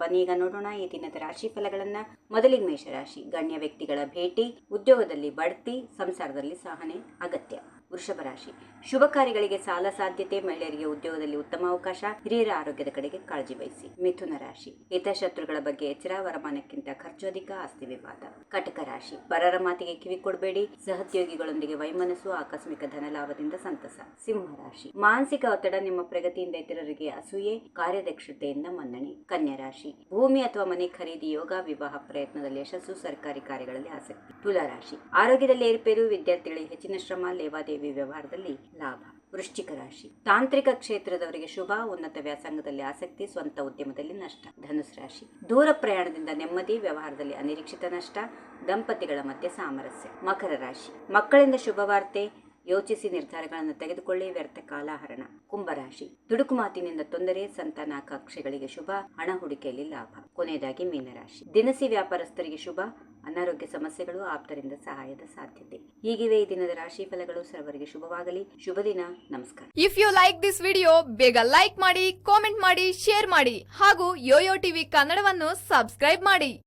ಬನ್ನಿ ಈಗ ನೋಡೋಣ ಈ ದಿನದ ರಾಶಿ ಫಲಗಳನ್ನ. ಮೊದಲಿಗೆ ಮೇಷರಾಶಿ. ಗಣ್ಯ ವ್ಯಕ್ತಿಗಳ ಭೇಟಿ, ಉದ್ಯೋಗದಲ್ಲಿ ಬಡ್ತಿ, ಸಂಸಾರದಲ್ಲಿ ಸಹನೆ ಅಗತ್ಯ. ವೃಷಭ ರಾಶಿ. ಶುಭ ಕಾರ್ಯಗಳಿಗೆ ಸಾಲ ಸಾಧ್ಯತೆ, ಮಹಿಳೆಯರಿಗೆ ಉದ್ಯೋಗದಲ್ಲಿ ಉತ್ತಮ ಅವಕಾಶ, ಹಿರಿಯರ ಆರೋಗ್ಯದ ಕಡೆಗೆ ಕಾಳಜಿ ವಹಿಸಿ. ಮಿಥುನ ರಾಶಿ. ಹಿತಶತ್ರುಗಳ ಬಗ್ಗೆ ಎಚ್ಚರ, ವರಮಾನಕ್ಕಿಂತ ಖರ್ಚು ಅಧಿಕ, ಆಸ್ತಿ ವಿವಾದ. ಕಟಕ ರಾಶಿ. ಪರರ ಮಾತಿಗೆ ಕಿವಿ ಕೊಡಬೇಡಿ, ಸಹೋದ್ಯೋಗಿಗಳೊಂದಿಗೆ ವೈಮನಸ್ಸು, ಆಕಸ್ಮಿಕ ಧನ ಲಾಭದಿಂದ ಸಂತಸ. ಸಿಂಹ ರಾಶಿ. ಮಾನಸಿಕ ಒತ್ತಡ, ನಿಮ್ಮ ಪ್ರಗತಿಯಿಂದ ಇತರರಿಗೆ ಅಸೂಯೆ, ಕಾರ್ಯದಕ್ಷತೆಯಿಂದ ಮನ್ನಣೆ. ಕನ್ಯಾ ರಾಶಿ. ಭೂಮಿ ಅಥವಾ ಮನೆ ಖರೀದಿ ಯೋಗ, ವಿವಾಹ ಪ್ರಯತ್ನದಲ್ಲಿ ಯಶಸ್ಸು, ಸರ್ಕಾರಿ ಕಾರ್ಯಗಳಲ್ಲಿ ಆಸಕ್ತಿ. ತುಲಾ ರಾಶಿ. ಆರೋಗ್ಯದಲ್ಲಿ ಏರುಪೇರು, ವಿದ್ಯಾರ್ಥಿಗಳಿಗೆ ಹೆಚ್ಚಿನ ಶ್ರಮ, ಲೇವಾದೇವಿ ವ್ಯವಹಾರದಲ್ಲಿ ಲಾಭ. ವೃಶ್ಚಿಕ ರಾಶಿ. ತಾಂತ್ರಿಕ ಕ್ಷೇತ್ರದವರಿಗೆ ಶುಭ, ಉನ್ನತ ವ್ಯಾಸಂಗದಲ್ಲಿ ಆಸಕ್ತಿ, ಸ್ವಂತ ಉದ್ಯಮದಲ್ಲಿ ನಷ್ಟ. ಧನುಸ್ ರಾಶಿ. ದೂರ ಪ್ರಯಾಣದಿಂದ ನೆಮ್ಮದಿ, ವ್ಯವಹಾರದಲ್ಲಿ ಅನಿರೀಕ್ಷಿತ ನಷ್ಟ, ದಂಪತಿಗಳ ಮಧ್ಯೆ ಸಾಮರಸ್ಯ. ಮಕರ ರಾಶಿ. ಮಕ್ಕಳಿಂದ ಶುಭ ವಾರ್ತೆ, ಯೋಚಿಸಿ ನಿರ್ಧಾರಗಳನ್ನು ತೆಗೆದುಕೊಳ್ಳಿ, ವ್ಯರ್ಥ ಕಾಲಹರಣ. ಕುಂಭರಾಶಿ. ದುಡುಕು ಮಾತಿನಿಂದ ತೊಂದರೆ, ಸಂತಾನಾಕಾಂಕ್ಷೆಗಳಿಗೆ ಶುಭ, ಹಣ ಹೂಡಿಕೆಯಲ್ಲಿ ಲಾಭ. ಕೊನೆಯದಾಗಿ ಮೀನರಾಶಿ. ದಿನಸಿ ವ್ಯಾಪಾರಸ್ಥರಿಗೆ ಶುಭ, ಅನಾರೋಗ್ಯ ಸಮಸ್ಯೆಗಳು, ಆಪ್ತರಿಂದ ಸಹಾಯದ ಸಾಧ್ಯತೆ. ಹೀಗಿವೆ ಈ ದಿನದ ರಾಶಿ ಫಲಗಳು. ಸರ್ವರಿಗೆ ಶುಭವಾಗಲಿ. ಶುಭ ದಿನ. ನಮಸ್ಕಾರ. If you like this video, ಬೇಗ ಲೈಕ್ ಮಾಡಿ, ಕಾಮೆಂಟ್ ಮಾಡಿ, ಶೇರ್ ಮಾಡಿ ಹಾಗೂ ಯೋಯೋ ಟಿವಿ ಕನ್ನಡವನ್ನು ಸಬ್ಸ್ಕ್ರೈಬ್ ಮಾಡಿ.